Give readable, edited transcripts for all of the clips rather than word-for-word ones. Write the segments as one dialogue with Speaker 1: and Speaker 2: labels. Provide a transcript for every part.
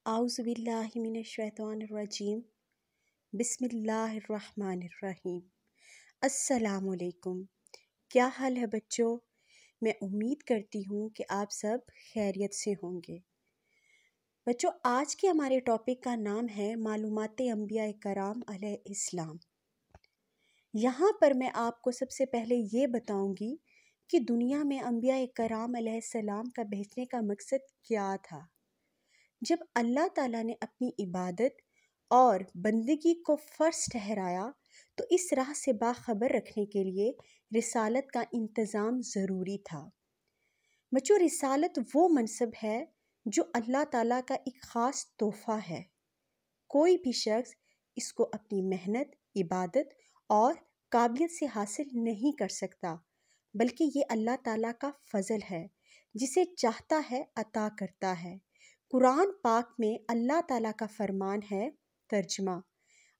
Speaker 1: اعوذ باللہ من الشیطان الرجیم بسم اللہ الرحمن الرحیم۔ السلام علیکم، کیا حال ہے بچوں؟ میں امید کرتی ہوں کہ آپ سب خیریت سے ہوں گے۔ بچوں، آج کے ہمارے ٹاپک کا نام ہے معلومات انبیاء کرام علیہ السلام۔ یہاں پر میں آپ کو سب سے پہلے یہ بتاؤں گی کہ دنیا میں انبیاء کرام علیہ السلام کا بھیجنے کا مقصد کیا تھا۔ جب اللہ تعالیٰ نے اپنی عبادت اور بندگی کو فرض ٹھہرایا تو اس راہ سے باخبر رکھنے کے لیے رسالت کا انتظام ضروری تھا۔ بچوں، رسالت وہ منصب ہے جو اللہ تعالیٰ کا ایک خاص تحفہ ہے۔ کوئی بھی شخص اس کو اپنی محنت، عبادت اور قابلیت سے حاصل نہیں کر سکتا، بلکہ یہ اللہ تعالیٰ کا فضل ہے، جسے چاہتا ہے عطا کرتا ہے۔ قرآن پاک میں اللہ تعالیٰ کا فرمان ہے، ترجمہ: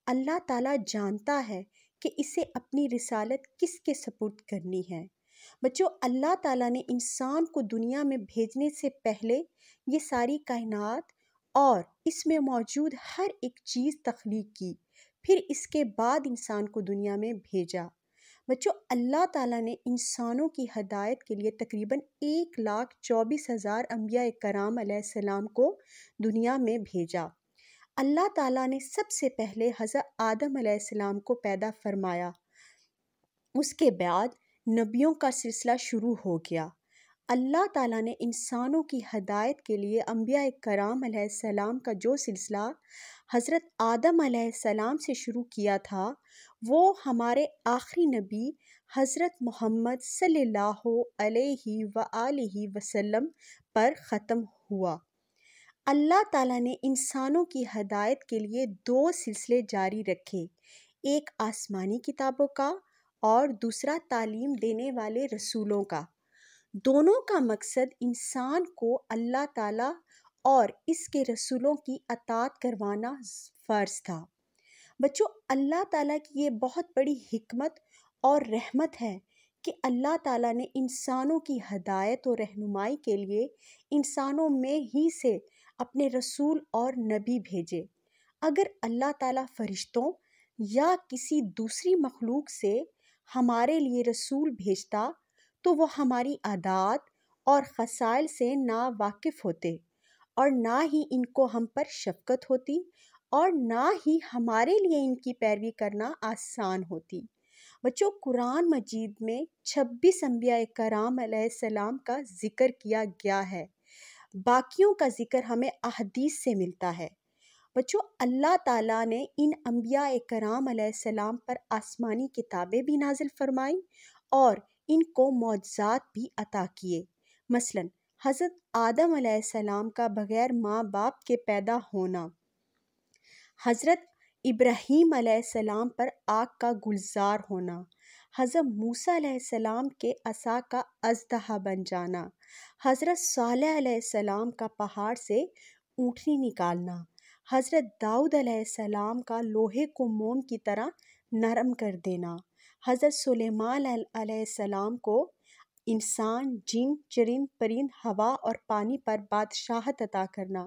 Speaker 1: اللہ تعالیٰ جانتا ہے کہ اسے اپنی رسالت کس کے سپرد کرنی ہے۔ بچوں، اللہ تعالیٰ نے انسان کو دنیا میں بھیجنے سے پہلے یہ ساری کائنات اور اس میں موجود ہر ایک چیز تخلیق کی، پھر اس کے بعد انسان کو دنیا میں بھیجا۔ بچوں، اللہ تعالیٰ نے انسانوں کی ہدایت کے لیے تقریباً 1,24,000 انبیاء کرام علیہ السلام کو دنیا میں بھیجا۔ اللہ تعالیٰ نے سب سے پہلے حضرت آدم علیہ السلام کو پیدا فرمایا۔ اس کے بعد نبیوں کا سلسلہ شروع ہو گیا۔ اللہ تعالیٰ نے انسانوں کی ہدایت کے لیے انبیاء کرام علیہ السلام کا جو سلسلہ حضرت آدم علیہ السلام سے شروع کیا تھا، وہ ہمارے آخری نبی حضرت محمد صلی اللہ علیہ وآلہ وسلم پر ختم ہوا۔ اللہ تعالیٰ نے انسانوں کی ہدایت کے لیے 2 سلسلے جاری رکھے، ایک آسمانی کتابوں کا اور دوسرا تعلیم دینے والے رسولوں کا۔ دونوں کا مقصد انسان کو اللہ تعالیٰ اور اس کے رسولوں کی اطاعت کروانا فرض تھا۔ بچوں، اللہ تعالیٰ کی یہ بہت بڑی حکمت اور رحمت ہے کہ اللہ تعالیٰ نے انسانوں کی ہدایت و رہنمائی کے لیے انسانوں میں ہی سے اپنے رسول اور نبی بھیجے۔ اگر اللہ تعالیٰ فرشتوں یا کسی دوسری مخلوق سے ہمارے لیے رسول بھیجتا تو وہ ہماری عادات اور خصائل سے نا واقف ہوتے، اور نہ ہی ان کو ہم پر شفقت ہوتی، اور نہ ہی ہمارے لیے ان کی پیروی کرنا آسان ہوتی۔ بچوں، قرآن مجید میں 26 انبیاء کرام علیہ السلام کا ذکر کیا گیا ہے، باقیوں کا ذکر ہمیں احادیث سے ملتا ہے۔ بچوں، اللہ تعالیٰ نے ان انبیاء کرام علیہ السلام پر آسمانی کتابیں بھی نازل فرمائیں اور ان کو معجزات بھی عطا کیے۔ مثلاً حضرت آدم علیہ السلام کا بغیر ماں باپ کے پیدا ہونا، حضرت ابراہیم علیہ السلام پر آگ کا گلزار ہونا، حضرت موسیٰ علیہ السلام کے عصا کا اژدہا بن جانا، حضرت صالح علیہ السلام کا پہاڑ سے اونٹنی نکالنا، حضرت داؤد علیہ السلام کا لوہے کو موم کی طرح نرم کر دینا، حضرت سلیمان علیہ السلام کو انسان، جن، چرند، پرند، ہوا اور پانی پر بادشاہت عطا کرنا،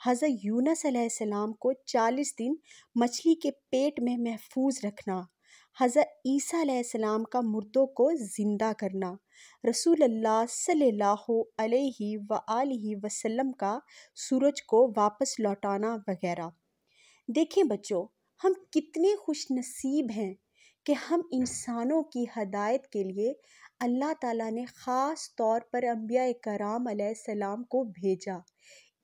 Speaker 1: حضرت یونس علیہ السلام کو 40 دن مچھلی کے پیٹ میں محفوظ رکھنا، حضرت عیسیٰ علیہ السلام کا مردوں کو زندہ کرنا، رسول اللہ صلی اللہ علیہ وآلہ وسلم کا سورج کو واپس لوٹانا وغیرہ۔ دیکھیں بچوں، ہم کتنے خوش نصیب ہیں کہ ہم انسانوں کی ہدایت کے لیے اللہ تعالیٰ نے خاص طور پر انبیاء کرام علیہ السلام کو بھیجا۔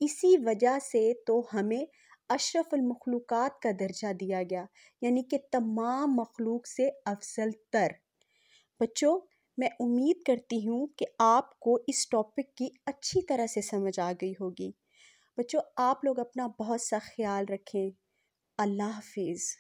Speaker 1: اسی وجہ سے تو ہمیں اشرف المخلوقات کا درجہ دیا گیا، یعنی کہ تمام مخلوق سے افضل تر۔ بچوں، میں امید کرتی ہوں کہ آپ کو اس ٹاپک کی اچھی طرح سے سمجھ آ گئی ہوگی۔ بچوں، آپ لوگ اپنا بہت سا خیال رکھیں۔ اللہ حافظ۔